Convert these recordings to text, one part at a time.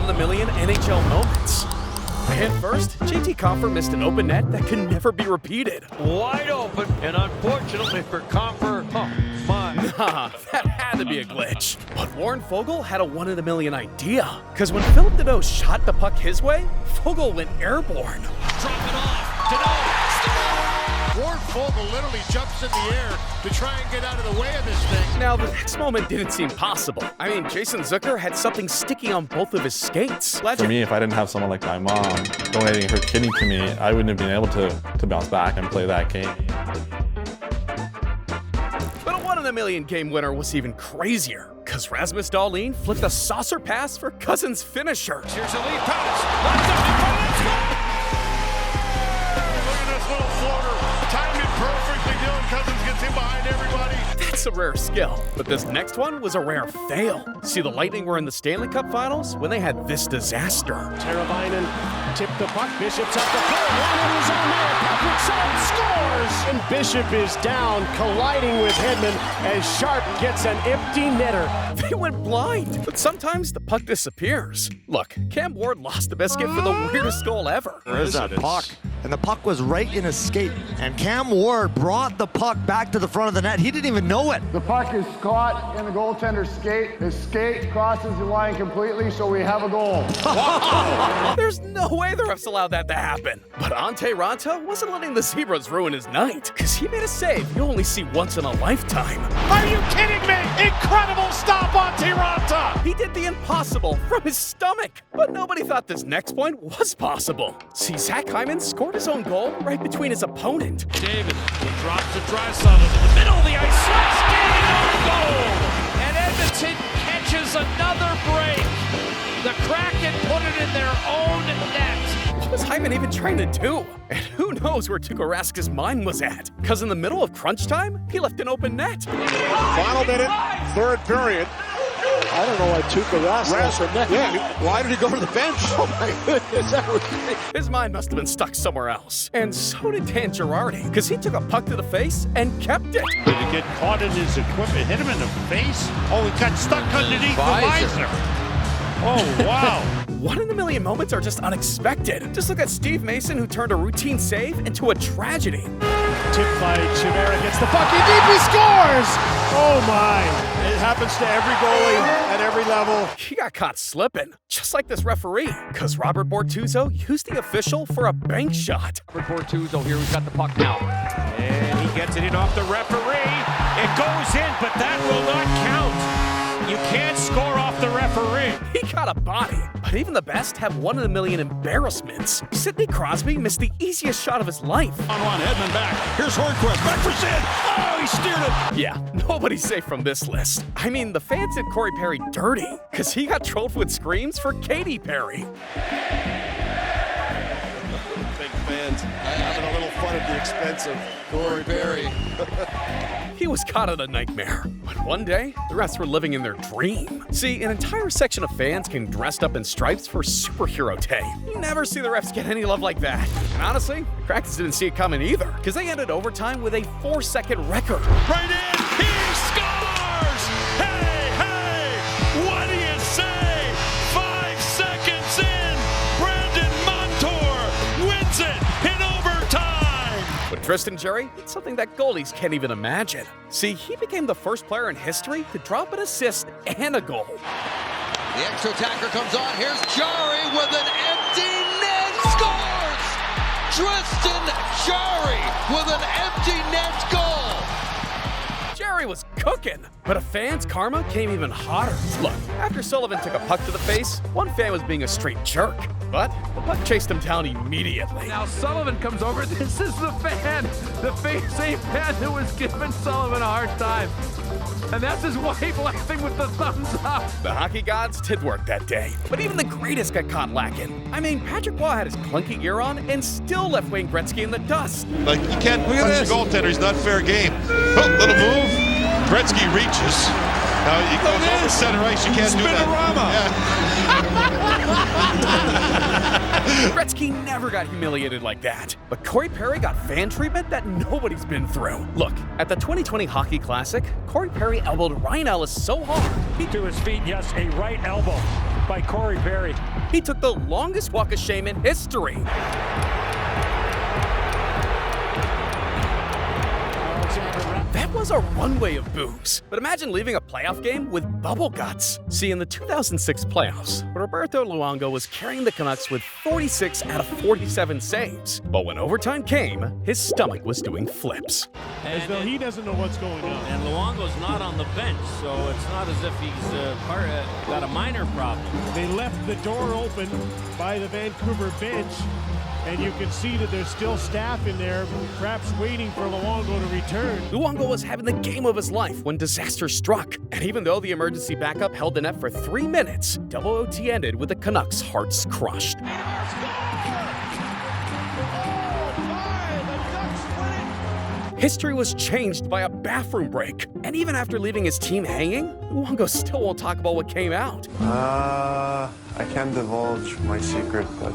1-in-a-million NHL moments. And first, JT Compher missed an open net that can never be repeated. Wide open, and unfortunately for Compher, oh my. Nah, that had to be a glitch. But Warren Foegele had a 1-in-a-million idea. Because when Philip Deneau shot the puck his way, Foegele went airborne. Drop it off, Deneau. Warren Foegele literally jumps in the air to try and get out of the way of this thing. Now, the next moment didn't seem possible. I mean, Jason Zucker had something sticky on both of his skates. For me, if I didn't have someone like my mom donating her kidney to me, I wouldn't have been able to bounce back and play that game. But a 1-in-a-million game winner was even crazier, because Rasmus Dahlin flipped a saucer pass for Cousins' finisher. Here's a lead pass. Left up in front. Let's go! Look at this little floater. Timed it perfectly. Dylan Cousins gets in behind everybody. That's a rare skill, but this next one was a rare fail. See, the Lightning were in the Stanley Cup Finals when they had this disaster. Teravainen tipped the puck. Bishop's up the floor. One is on there. Patrick Sharp scores! And Bishop is down, colliding with Hedman as Sharp gets an empty netter. They went blind, but sometimes the puck disappears. Look, Cam Ward lost the biscuit for the weirdest goal ever. There's that puck, and the puck was right in his skate. And Cam Ward brought the puck back to the front of the net. He didn't even know it. The puck is caught in the goaltender's skate. His skate crosses the line completely, so we have a goal. There's no way the refs allowed that to happen. But Ante Ranta wasn't letting the Zebras ruin his night, because he made a save you only see once in a lifetime. Are you kidding me? Incredible stop on Tiranta. He did the impossible from his stomach. But nobody thought this next point was possible. See, Zach Hyman scored his own goal right between his opponent. David drops to Draisaitl in the middle of the ice. Skating on goal. And Edmonton catches another break. The Kraken put it in their own net. What was Hyman even trying to do? And who knows where Tuukka Rask's mind was at? Because in the middle of crunch time, he left an open net. Final minute, third period. I don't know why Tuukka Rask the net. Yeah, why did he go to the bench? Oh my goodness, that was great. His mind must have been stuck somewhere else. And so did Dan Girardi, because he took a puck to the face and kept it. Did he get caught in his equipment? Hit him in the face? Oh, he got stuck underneath the visor. Oh, wow. 1-in-a-million moments are just unexpected. Just look at Steve Mason, who turned a routine save into a tragedy. Tipped by Chimera, gets the puck in deep, he scores! Oh my. It happens to every goalie at every level. He got caught slipping, just like this referee, because Robert Bortuzzo used the official for a bank shot. Robert Bortuzzo here, who's got the puck now. And he gets it in off the referee. It goes in, but that will not count. You can't score off the referee. He got a body, but even the best have 1-in-a-million embarrassments. Sidney Crosby missed the easiest shot of his life. On one, Edmund back. Here's Hornquist. Back for Sid. Oh, he steered it. Yeah, nobody's safe from this list. I mean, the fans did Corey Perry dirty, because he got trolled with screams for Katy Perry. Big fans having a little fun at the expense of Corey Perry. He was caught in a nightmare, but one day, the refs were living in their dream. See, an entire section of fans getting dressed up in stripes for superhero day. You never see the refs get any love like that. And honestly, the Krakens didn't see it coming either, because they ended overtime with a 4-second record. Right in. He scores. Hey, hey. What do you say? 5 seconds in. Brandon Montour wins it in overtime. With Tristan Jarry, it's something that goalies can't even imagine. See, he became the first player in history to drop an assist and a goal. The extra attacker comes on. Here's Jarry with an empty net. Scores! Tristan Jarry with an empty net goal. Jarry was cooking, but a fan's karma came even hotter. Look, after Sullivan took a puck to the face, one fan was being a straight jerk, but the puck chased him down immediately. Now Sullivan comes over. This is the fan, same fan that was giving Sullivan a hard time. And that's his wife laughing with the thumbs up. The hockey gods did work that day, but even the greatest got caught lacking. I mean, Patrick Waugh had his clunky gear on and still left Wayne Gretzky in the dust. Like, you can't punch the goaltender. He's not fair game. Oh, little move. Gretzky reaches. Now he goes over center ice. You can't do that. Gretzky never got humiliated like that, but Corey Perry got fan treatment that nobody's been through. Look, at the 2020 Hockey Classic, Corey Perry elbowed Ryan Ellis so hard, To his feet, yes, a right elbow. by Corey Perry. He took the longest walk of shame in history. That was a runway of boos. But imagine leaving a playoff game with bubble guts. See, in the 2006 playoffs, Roberto Luongo was carrying the Canucks with 46 out of 47 saves. But when overtime came, his stomach was doing flips. As though he doesn't know what's going on. And Luongo's not on the bench, so it's not as if he's got a minor problem. They left the door open by the Vancouver bench, and you can see that there's still staff in there, perhaps waiting for Luongo to return. Luongo was having the game of his life when disaster struck. And even though the emergency backup held the net for 3 minutes, double OT ended with the Canucks' hearts crushed. History was changed by a bathroom break. And even after leaving his team hanging, Luongo still won't talk about what came out. I can't divulge my secret, but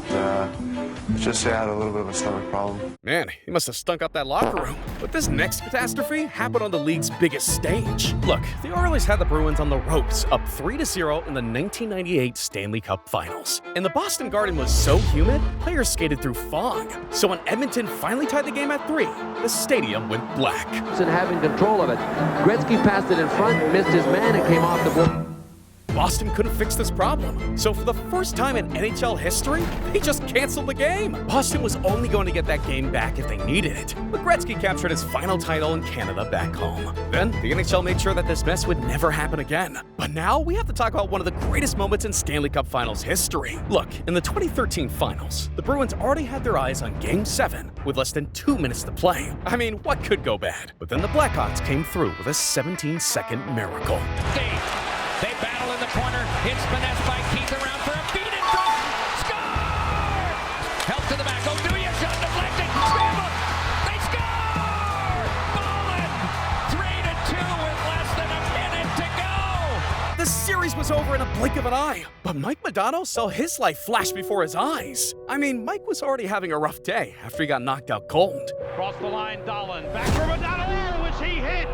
let's just say I had a little bit of a stomach problem. Man, he must have stunk up that locker room. But this next catastrophe happened on the league's biggest stage. Look, the Oilers had the Bruins on the ropes, up 3-0 in the 1998 Stanley Cup Finals. And the Boston Garden was so humid, players skated through fog. So when Edmonton finally tied the game at 3, the stadium went black. Having control of it. Gretzky passed it in front, missed his man, and came off the board. Boston couldn't fix this problem. So for the first time in NHL history, they just canceled the game. Boston was only going to get that game back if they needed it. But Gretzky captured his final title in Canada back home. Then the NHL made sure that this mess would never happen again. But now we have to talk about one of the greatest moments in Stanley Cup Finals history. Look, in the 2013 Finals, the Bruins already had their eyes on Game 7 with less than 2 minutes to play. I mean, what could go bad? But then the Blackhawks came through with a 17-second miracle. They battle in the corner. Hits finesse by Keith around for a feed in front. Score! Help to the back. O'Duya shot deflected. Scramble. They score! Ballin! 3-2 with less than a minute to go. The series was over in a blink of an eye. But Mike Modano saw his life flash before his eyes. I mean, Mike was already having a rough day after he got knocked out cold. Cross the line, Dolan. Back for Modano. Was he hit?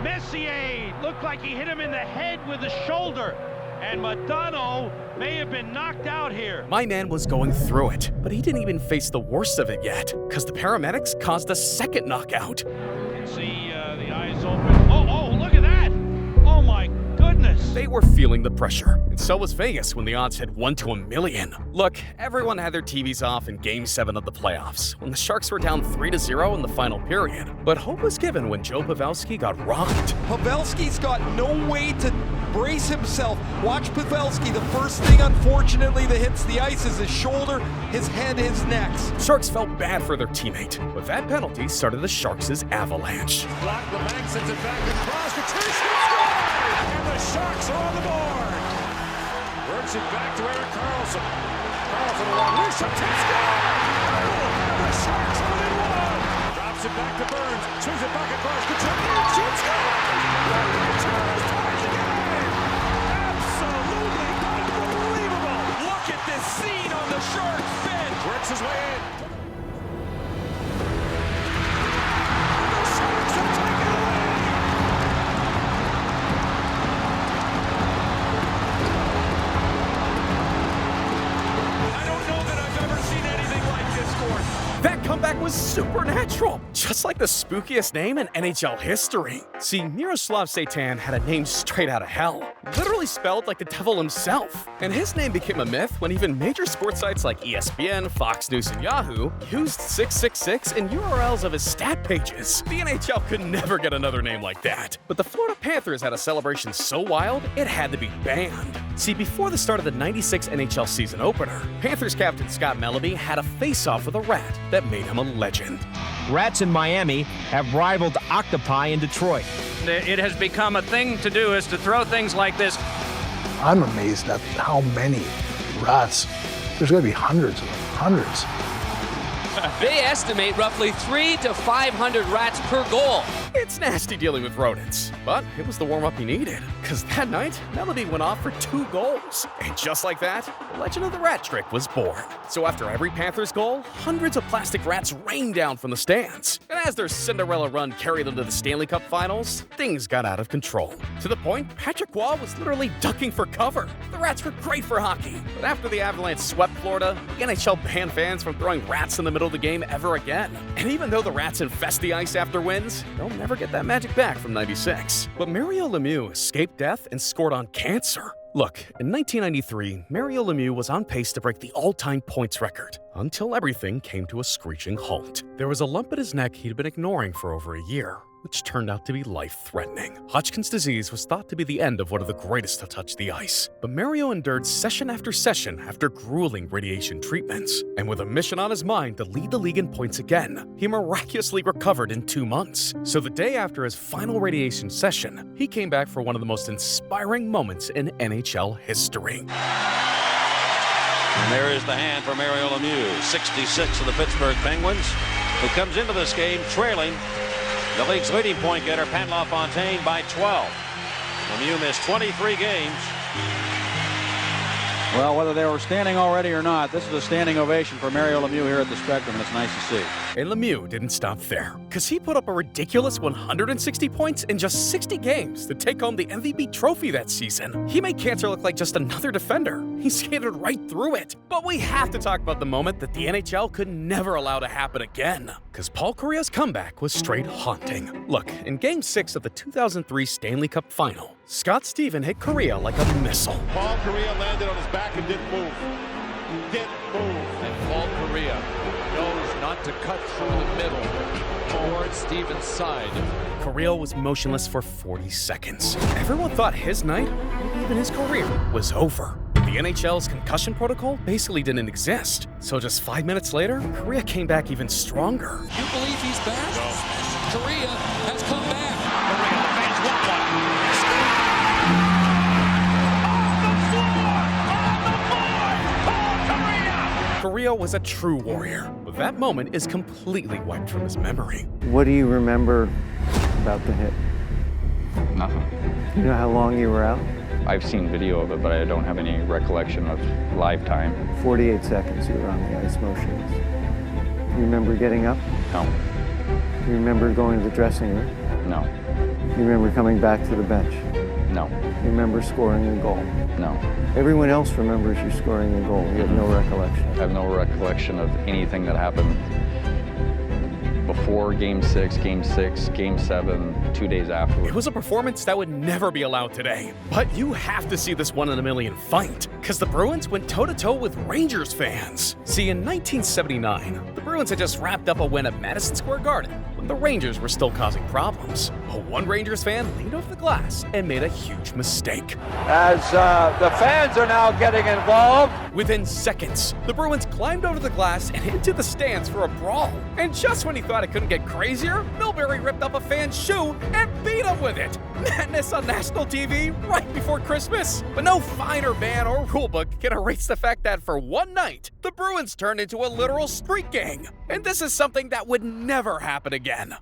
Messier looked like he hit him in the head with the shoulder. And Modano may have been knocked out here. My man was going through it, but he didn't even face the worst of it yet, because the paramedics caused a second knockout. You can see the eyes open. Oh, look at that! Oh my goodness! They were feeling the pressure, and so was Vegas when the odds had 1 to 1,000,000. Look, everyone had their TVs off in Game 7 of the playoffs, when the Sharks were down 3-0 in the final period. But hope was given when Joe Pavelski got rocked. Pavelski's got no way to brace himself. Watch Pavelski. The first thing, unfortunately, that hits the ice is his shoulder, his head, his neck. Sharks felt bad for their teammate, but that penalty started the Sharks' avalanche. Block the bank, sends it back across the T-shirt, and the Sharks are on the board. Works it back to Erik Karlsson. Karlsson along loose, a and the Sharks are within 1. Drops it back to Burns, swings it back across the T-shirt, shoots, scores! Absolutely unbelievable! Look at this scene on the Sharks bench. Works his way in. That comeback was supernatural, just like the spookiest name in NHL history. See, Miroslav Satan had a name straight out of hell, literally spelled like the devil himself. And his name became a myth when even major sports sites like ESPN, Fox News, and Yahoo used 666 in URLs of his stat pages. The NHL could never get another name like that. But the Florida Panthers had a celebration so wild, it had to be banned. See, before the start of the 96 NHL season opener, Panthers captain Scott Melleby had a face-off with a rat that made him a legend. Rats in Miami have rivaled octopi in Detroit. It has become a thing to do is to throw things like this. I'm amazed at how many rats. There's got to be hundreds of them, hundreds. They estimate roughly 300 to 500 rats per goal. It's nasty dealing with rodents, but it was the warm-up he needed, because that night, Melody went off for 2 goals. And just like that, the legend of the rat trick was born. So after every Panthers goal, hundreds of plastic rats rained down from the stands. And as their Cinderella run carried them to the Stanley Cup Finals, things got out of control. To the point, Patrick Waugh was literally ducking for cover. The rats were great for hockey, but after the Avalanche swept Florida, the NHL banned fans from throwing rats in the middle of the game ever again. And even though the rats infest the ice after wins, they'll never get that magic back from '96. But Mario Lemieux escaped death and scored on cancer. Look, in 1993, Mario Lemieux was on pace to break the all-time points record, until everything came to a screeching halt. There was a lump in his neck he'd been ignoring for over a year, which turned out to be life-threatening. Hodgkin's disease was thought to be the end of one of the greatest to touch the ice. But Mario endured session after session after grueling radiation treatments. And with a mission on his mind to lead the league in points again, he miraculously recovered in 2 months. So the day after his final radiation session, he came back for one of the most inspiring moments in NHL history. And there is the hand for Mario Lemieux, 66 of the Pittsburgh Penguins, who comes into this game trailing the league's leading point getter, Pat LaFontaine, by 12. Lemieux missed 23 games. Well, whether they were standing already or not, this is a standing ovation for Mario Lemieux here at the Spectrum, and it's nice to see. And Lemieux didn't stop there, because he put up a ridiculous 160 points in just 60 games to take home the MVP trophy that season. He made cancer look like just another defender. He skated right through it. But we have to talk about the moment that the NHL could never allow to happen again, because Paul Kariya's comeback was straight haunting. Look, in Game 6 of the 2003 Stanley Cup Final, Scott Stephen hit Kariya like a missile. Paul Kariya landed on his back and didn't move. Didn't move. And Paul Kariya knows not to cut through the middle towards Stephen's side. Kariya was motionless for 40 seconds. Everyone thought his night, maybe even his career, was over. The NHL's concussion protocol basically didn't exist. So just 5 minutes later, Kariya came back even stronger. You believe he's back? No. Kariya has come back. Kariya, the fans want one. Kariya was a true warrior, but that moment is completely wiped from his memory. What do you remember about the hit? Nothing. You know how long you were out? I've seen video of it, but I don't have any recollection of live time. 48 seconds you were on the ice motionless. You remember getting up? No. You remember going to the dressing room? No. You remember coming back to the bench? No. You remember scoring a goal? No. Everyone else remembers you scoring a goal. You have no recollection. I have no recollection of anything that happened before Game 6, Game 7, 2 days afterwards. It was a performance that would never be allowed today. But you have to see this one-in-a-million fight, because the Bruins went toe-to-toe with Rangers fans. See, in 1979, the Bruins had just wrapped up a win at Madison Square Garden when the Rangers were still causing problems. But one Rangers fan leaned over the glass and made a huge mistake. As the fans are now getting involved. Within seconds, the Bruins climbed over the glass and into the stands for a brawl. And just when he thought it couldn't get crazier, Milbury ripped up a fan's shoe and beat him with it. Madness on national TV right before Christmas. But no fine or ban or rulebook can erase the fact that for one night, the Bruins turned into a literal street gang. And this is something that would never happen again.